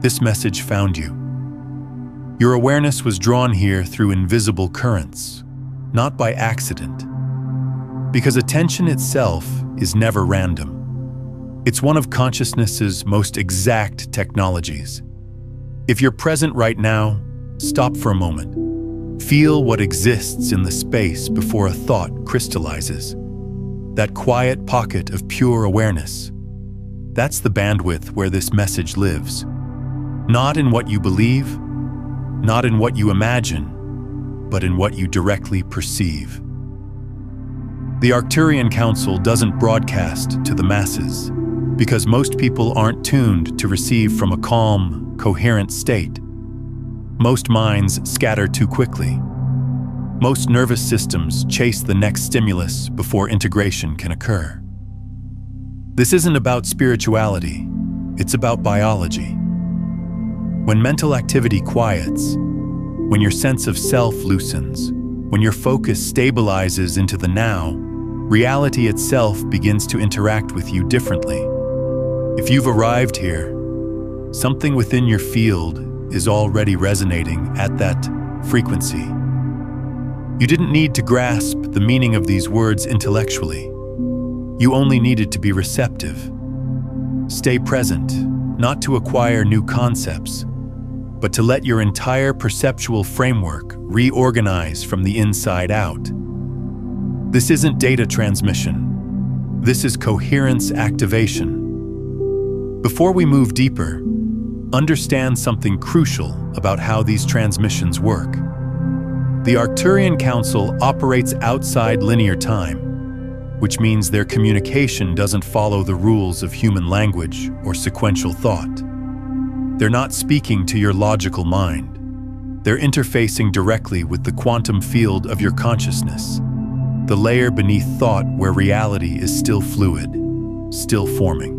this message found you. Your awareness was drawn here through invisible currents, not by accident. Because attention itself is never random. It's one of consciousness's most exact technologies. If you're present right now, stop for a moment. Feel what exists in the space before a thought crystallizes. That quiet pocket of pure awareness. That's the bandwidth where this message lives. Not in what you believe, not in what you imagine, but in what you directly perceive. The Arcturian Council doesn't broadcast to the masses because most people aren't tuned to receive from a calm, coherent state. Most minds scatter too quickly. Most nervous systems chase the next stimulus before integration can occur. This isn't about spirituality, it's about biology. When mental activity quiets, when your sense of self loosens, when your focus stabilizes into the now, reality itself begins to interact with you differently. If you've arrived here, something within your field is already resonating at that frequency. You didn't need to grasp the meaning of these words intellectually. You only needed to be receptive. Stay present, not to acquire new concepts, but to let your entire perceptual framework reorganize from the inside out. This isn't data transmission. This is coherence activation. Before we move deeper, understand something crucial about how these transmissions work. The Arcturian Council operates outside linear time, which means their communication doesn't follow the rules of human language or sequential thought. They're not speaking to your logical mind. They're interfacing directly with the quantum field of your consciousness, the layer beneath thought where reality is still fluid, still forming.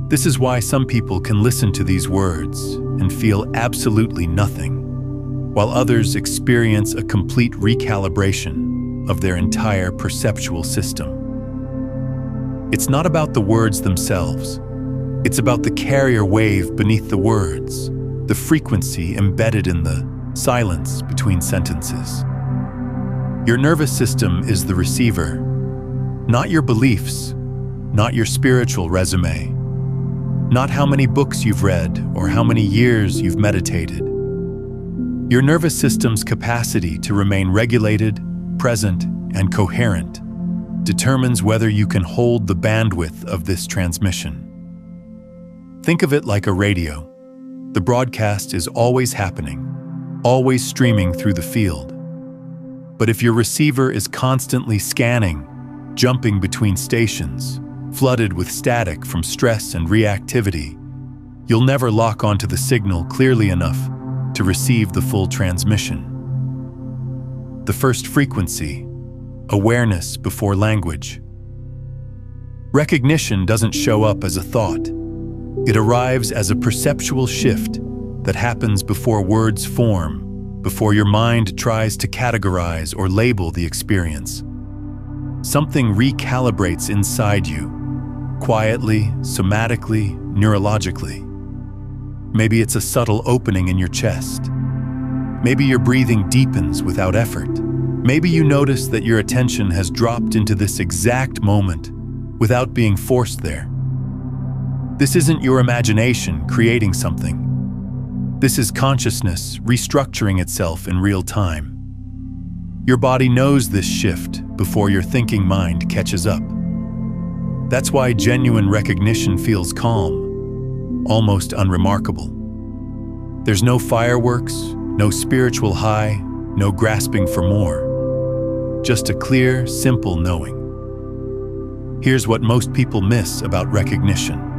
This is why some people can listen to these words and feel absolutely nothing, while others experience a complete recalibration of their entire perceptual system. It's not about the words themselves. It's about the carrier wave beneath the words, the frequency embedded in the silence between sentences. Your nervous system is the receiver, not your beliefs, not your spiritual resume, not how many books you've read or how many years you've meditated. Your nervous system's capacity to remain regulated, present, and coherent determines whether you can hold the bandwidth of this transmission. Think of it like a radio. The broadcast is always happening, always streaming through the field. But if your receiver is constantly scanning, jumping between stations, flooded with static from stress and reactivity, you'll never lock onto the signal clearly enough to receive the full transmission. The first frequency, awareness before language. Recognition doesn't show up as a thought. It arrives as a perceptual shift that happens before words form, before your mind tries to categorize or label the experience. Something recalibrates inside you, quietly, somatically, neurologically. Maybe it's a subtle opening in your chest. Maybe your breathing deepens without effort. Maybe you notice that your attention has dropped into this exact moment without being forced there. This isn't your imagination creating something. This is consciousness restructuring itself in real time. Your body knows this shift before your thinking mind catches up. That's why genuine recognition feels calm, almost unremarkable. There's no fireworks, no spiritual high, no grasping for more. Just a clear, simple knowing. Here's what most people miss about recognition.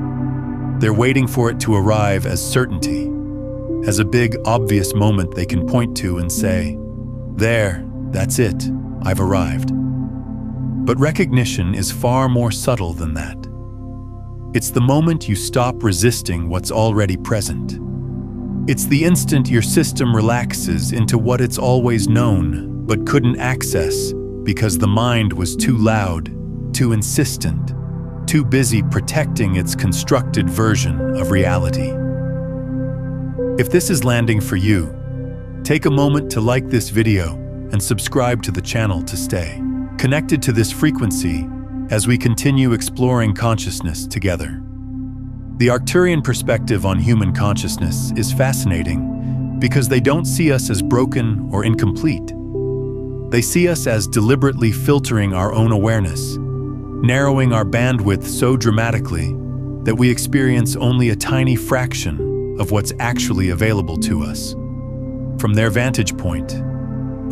They're waiting for it to arrive as certainty, as a big, obvious moment they can point to and say, "There, that's it, I've arrived." But recognition is far more subtle than that. It's the moment you stop resisting what's already present. It's the instant your system relaxes into what it's always known but couldn't access because the mind was too loud, too insistent, too busy protecting its constructed version of reality. If this is landing for you, take a moment to like this video and subscribe to the channel to stay connected to this frequency as we continue exploring consciousness together. The Arcturian perspective on human consciousness is fascinating because they don't see us as broken or incomplete. They see us as deliberately filtering our own awareness, narrowing our bandwidth so dramatically that we experience only a tiny fraction of what's actually available to us. From their vantage point,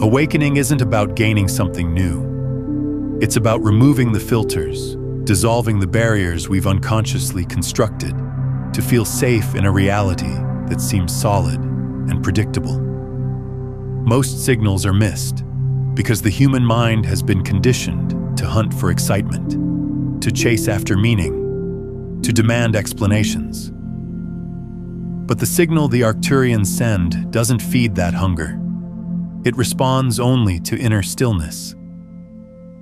awakening isn't about gaining something new. It's about removing the filters, dissolving the barriers we've unconsciously constructed to feel safe in a reality that seems solid and predictable. Most signals are missed because the human mind has been conditioned to hunt for excitement, to chase after meaning, to demand explanations. But the signal the Arcturians send doesn't feed that hunger. It responds only to inner stillness.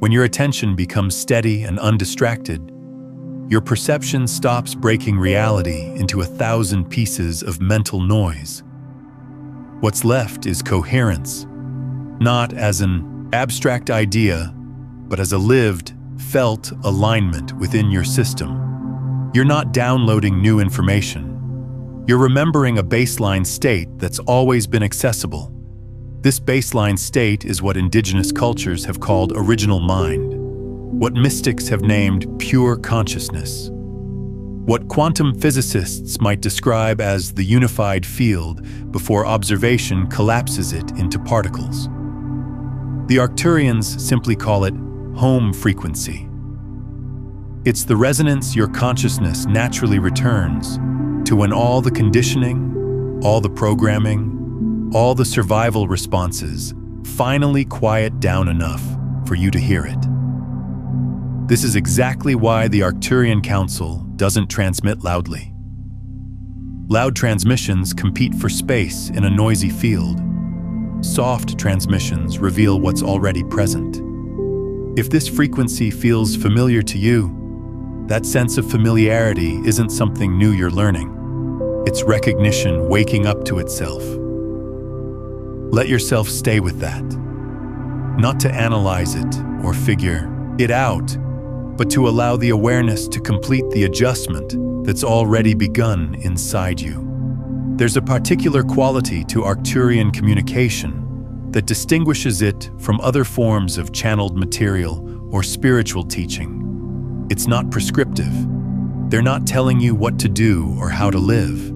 When your attention becomes steady and undistracted, your perception stops breaking reality into 1,000 pieces of mental noise. What's left is coherence, not as an abstract idea, but as a lived, felt alignment within your system. You're not downloading new information. You're remembering a baseline state that's always been accessible. This baseline state is what indigenous cultures have called original mind, what mystics have named pure consciousness, what quantum physicists might describe as the unified field before observation collapses it into particles. The Arcturians simply call it home frequency. It's the resonance your consciousness naturally returns to when all the conditioning, all the programming, all the survival responses finally quiet down enough for you to hear it. This is exactly why the Arcturian Council doesn't transmit loudly. Loud transmissions compete for space in a noisy field. Soft transmissions reveal what's already present. If this frequency feels familiar to you, that sense of familiarity isn't something new you're learning. It's recognition waking up to itself. Let yourself stay with that. Not to analyze it or figure it out, but to allow the awareness to complete the adjustment that's already begun inside you. There's a particular quality to Arcturian communication that distinguishes it from other forms of channeled material or spiritual teaching. It's not prescriptive. They're not telling you what to do or how to live.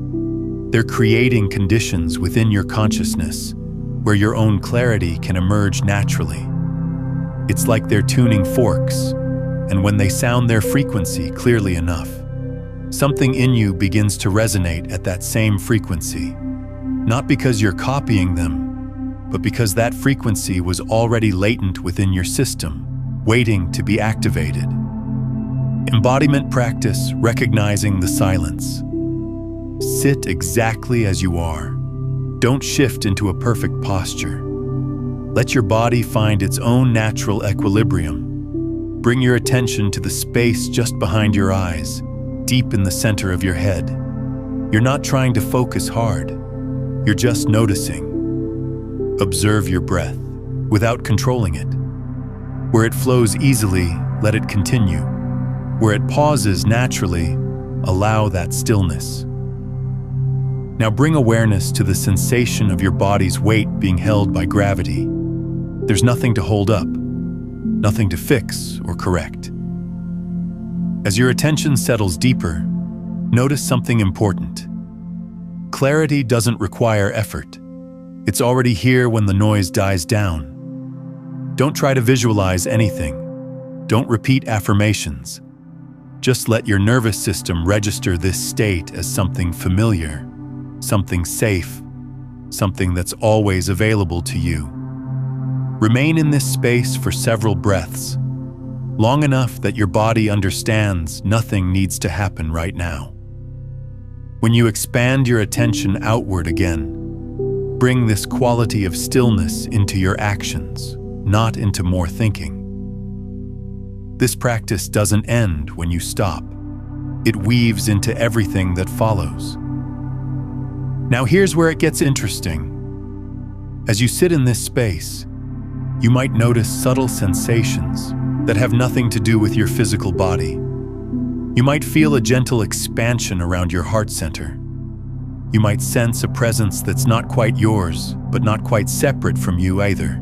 They're creating conditions within your consciousness where your own clarity can emerge naturally. It's like they're tuning forks, and when they sound their frequency clearly enough, something in you begins to resonate at that same frequency, not because you're copying them, but because that frequency was already latent within your system, waiting to be activated. Embodiment practice recognizing the silence. Sit exactly as you are. Don't shift into a perfect posture. Let your body find its own natural equilibrium. Bring your attention to the space just behind your eyes, deep in the center of your head. You're not trying to focus hard. You're just noticing. Observe your breath without controlling it. Where it flows easily, let it continue. Where it pauses naturally, allow that stillness. Now bring awareness to the sensation of your body's weight being held by gravity. There's nothing to hold up, nothing to fix or correct. As your attention settles deeper, notice something important. Clarity doesn't require effort. It's already here when the noise dies down. Don't try to visualize anything. Don't repeat affirmations. Just let your nervous system register this state as something familiar, something safe, something that's always available to you. Remain in this space for several breaths, long enough that your body understands nothing needs to happen right now. When you expand your attention outward again, bring this quality of stillness into your actions, not into more thinking. This practice doesn't end when you stop. It weaves into everything that follows. Now here's where it gets interesting. As you sit in this space, you might notice subtle sensations that have nothing to do with your physical body. You might feel a gentle expansion around your heart center. You might sense a presence that's not quite yours, but not quite separate from you either.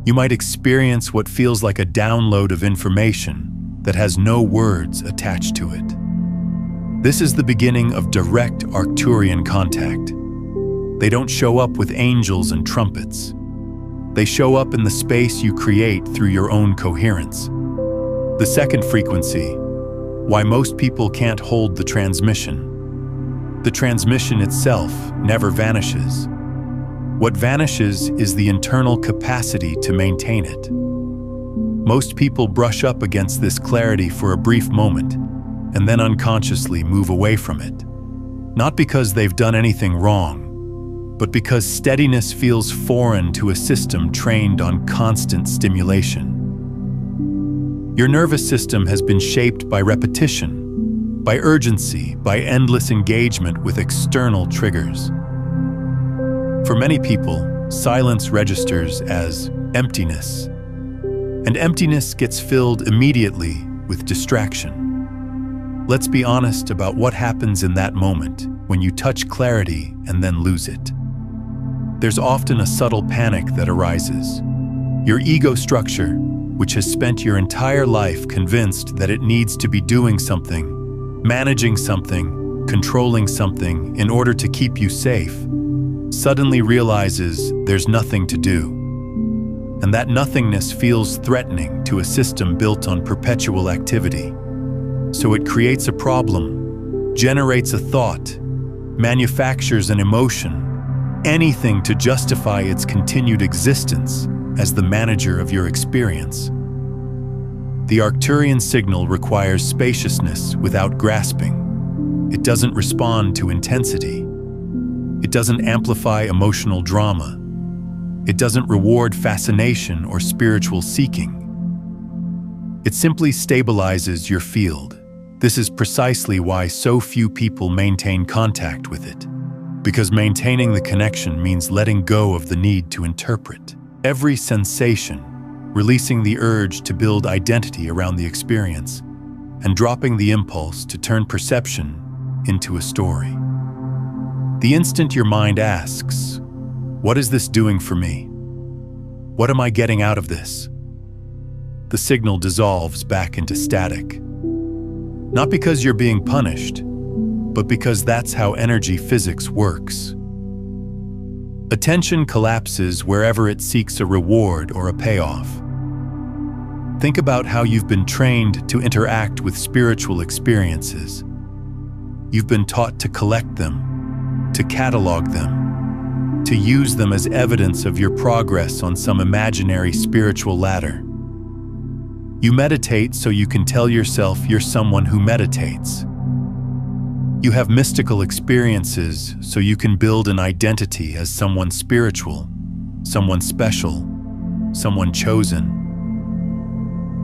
You might experience what feels like a download of information that has no words attached to it. This is the beginning of direct Arcturian contact. They don't show up with angels and trumpets. They show up in the space you create through your own coherence. The second frequency, why most people can't hold the transmission. The transmission itself never vanishes. What vanishes is the internal capacity to maintain it. Most people brush up against this clarity for a brief moment and then unconsciously move away from it. Not because they've done anything wrong, but because steadiness feels foreign to a system trained on constant stimulation. Your nervous system has been shaped by repetition, by urgency, by endless engagement with external triggers. For many people, silence registers as emptiness, and emptiness gets filled immediately with distraction. Let's be honest about what happens in that moment when you touch clarity and then lose it. There's often a subtle panic that arises. Your ego structure, which has spent your entire life convinced that it needs to be doing something, managing something, controlling something in order to keep you safe, suddenly realizes there's nothing to do. And that nothingness feels threatening to a system built on perpetual activity. So it creates a problem, generates a thought, manufactures an emotion, anything to justify its continued existence as the manager of your experience. The Arcturian signal requires spaciousness without grasping. It doesn't respond to intensity. It doesn't amplify emotional drama. It doesn't reward fascination or spiritual seeking. It simply stabilizes your field. This is precisely why so few people maintain contact with it. Because maintaining the connection means letting go of the need to interpret every sensation, releasing the urge to build identity around the experience, and dropping the impulse to turn perception into a story. The instant your mind asks, "What is this doing for me? What am I getting out of this?" the signal dissolves back into static. Not because you're being punished, but because that's how energy physics works. Attention collapses wherever it seeks a reward or a payoff. Think about how you've been trained to interact with spiritual experiences. You've been taught to collect them, to catalog them, to use them as evidence of your progress on some imaginary spiritual ladder. You meditate so you can tell yourself you're someone who meditates. You have mystical experiences so you can build an identity as someone spiritual, someone special, someone chosen.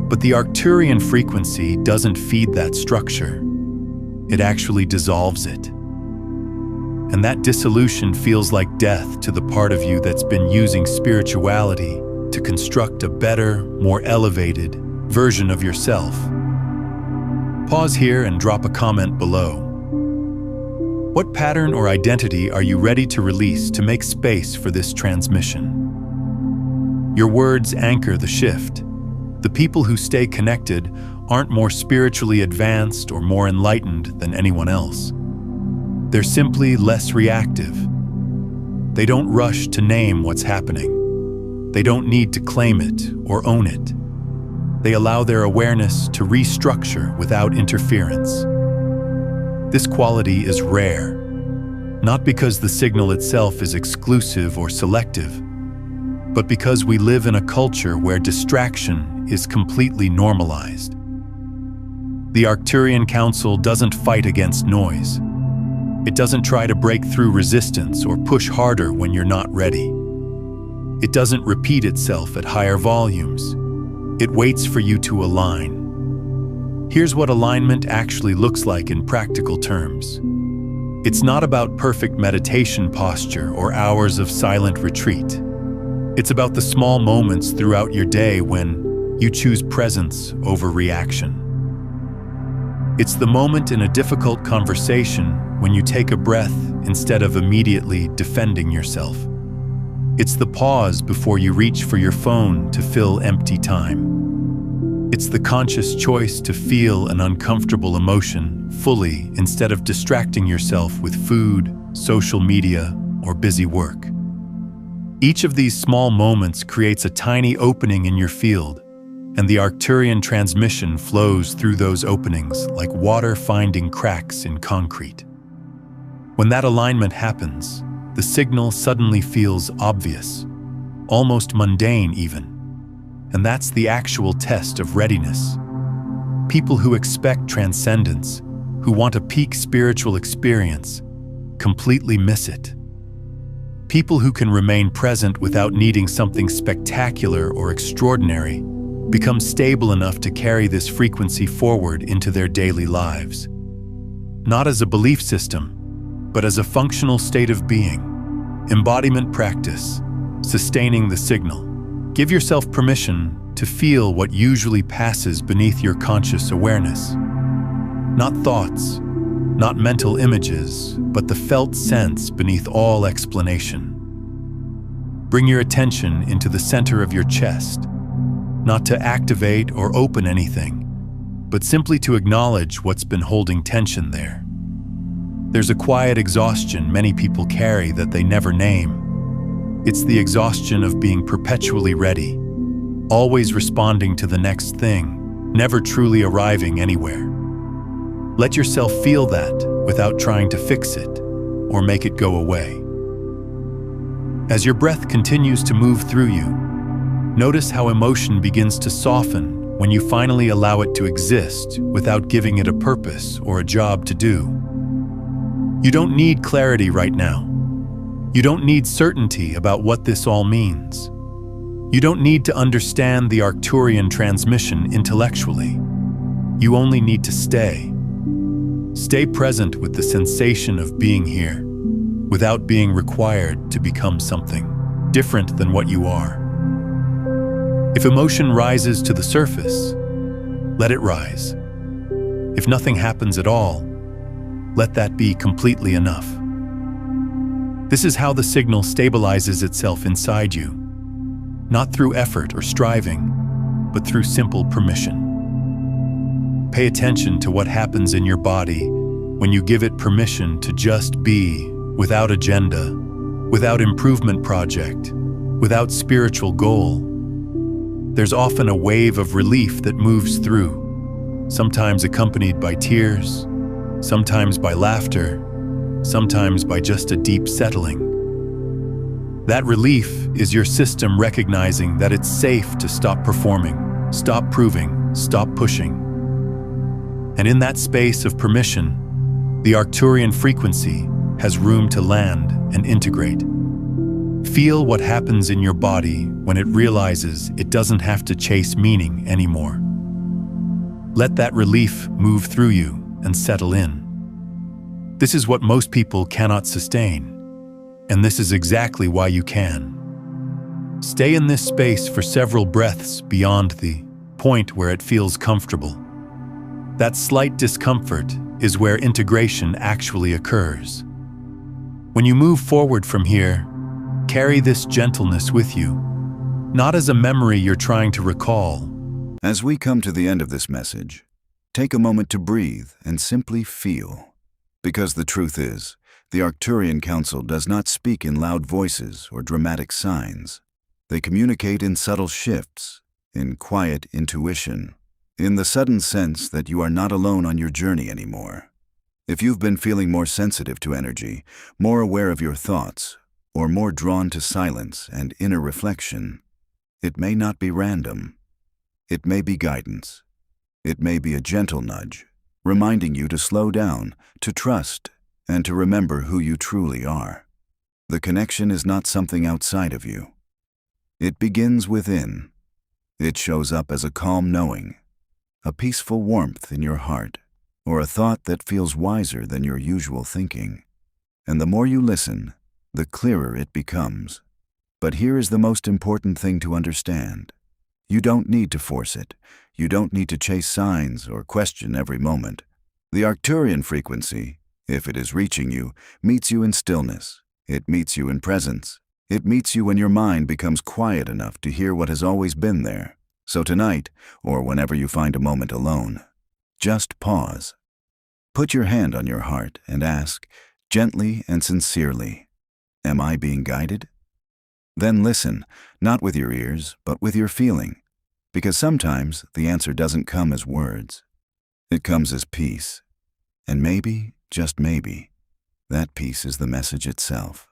But the Arcturian frequency doesn't feed that structure. It actually dissolves it. And that dissolution feels like death to the part of you that's been using spirituality to construct a better, more elevated version of yourself. Pause here and drop a comment below. What pattern or identity are you ready to release to make space for this transmission? Your words anchor the shift. The people who stay connected aren't more spiritually advanced or more enlightened than anyone else. They're simply less reactive. They don't rush to name what's happening. They don't need to claim it or own it. They allow their awareness to restructure without interference. This quality is rare, not because the signal itself is exclusive or selective, but because we live in a culture where distraction is completely normalized. The Arcturian Council doesn't fight against noise. It doesn't try to break through resistance or push harder when you're not ready. It doesn't repeat itself at higher volumes. It waits for you to align. Here's what alignment actually looks like in practical terms. It's not about perfect meditation posture or hours of silent retreat. It's about the small moments throughout your day when you choose presence over reaction. It's the moment in a difficult conversation when you take a breath instead of immediately defending yourself. It's the pause before you reach for your phone to fill empty time. It's the conscious choice to feel an uncomfortable emotion fully instead of distracting yourself with food, social media, or busy work. Each of these small moments creates a tiny opening in your field, and the Arcturian transmission flows through those openings like water finding cracks in concrete. When that alignment happens, the signal suddenly feels obvious, almost mundane even. And that's the actual test of readiness. People who expect transcendence, who want a peak spiritual experience, completely miss it. People who can remain present without needing something spectacular or extraordinary become stable enough to carry this frequency forward into their daily lives. Not as a belief system, but as a functional state of being. Embodiment practice, sustaining the signal. Give yourself permission to feel what usually passes beneath your conscious awareness. Not thoughts, not mental images, but the felt sense beneath all explanation. Bring your attention into the center of your chest, not to activate or open anything, but simply to acknowledge what's been holding tension there. There's a quiet exhaustion many people carry that they never name. It's the exhaustion of being perpetually ready, always responding to the next thing, never truly arriving anywhere. Let yourself feel that without trying to fix it or make it go away. As your breath continues to move through you, notice how emotion begins to soften when you finally allow it to exist without giving it a purpose or a job to do. You don't need clarity right now. You don't need certainty about what this all means. You don't need to understand the Arcturian transmission intellectually. You only need to stay. Stay present with the sensation of being here, without being required to become something different than what you are. If emotion rises to the surface, let it rise. If nothing happens at all, let that be completely enough. This is how the signal stabilizes itself inside you, not through effort or striving, but through simple permission. Pay attention to what happens in your body when you give it permission to just be, without agenda, without improvement project, without spiritual goal. There's often a wave of relief that moves through, sometimes accompanied by tears, sometimes by laughter, sometimes by just a deep settling. That relief is your system recognizing that it's safe to stop performing, stop proving, stop pushing. And in that space of permission, the Arcturian frequency has room to land and integrate. Feel what happens in your body when it realizes it doesn't have to chase meaning anymore. Let that relief move through you and settle in. This is what most people cannot sustain, and this is exactly why you can. Stay in this space for several breaths beyond the point where it feels comfortable. That slight discomfort is where integration actually occurs. When you move forward from here, carry this gentleness with you, not as a memory you're trying to recall. As we come to the end of this message, take a moment to breathe and simply feel. Because the truth is, the Arcturian Council does not speak in loud voices or dramatic signs. They communicate in subtle shifts, in quiet intuition, in the sudden sense that you are not alone on your journey anymore. If you've been feeling more sensitive to energy, more aware of your thoughts, or more drawn to silence and inner reflection, it may not be random. It may be guidance. It may be a gentle nudge, reminding you to slow down, to trust, and to remember who you truly are. The connection is not something outside of you. It begins within. It shows up as a calm knowing, a peaceful warmth in your heart, or a thought that feels wiser than your usual thinking. And the more you listen, the clearer it becomes. But here is the most important thing to understand. You don't need to force it. You don't need to chase signs or question every moment. The Arcturian frequency, if it is reaching you, meets you in stillness. It meets you in presence. It meets you when your mind becomes quiet enough to hear what has always been there. So tonight, or whenever you find a moment alone, just pause. Put your hand on your heart and ask, gently and sincerely, am I being guided? Then listen, not with your ears, but with your feeling. Because sometimes the answer doesn't come as words. It comes as peace. And maybe, just maybe, that peace is the message itself.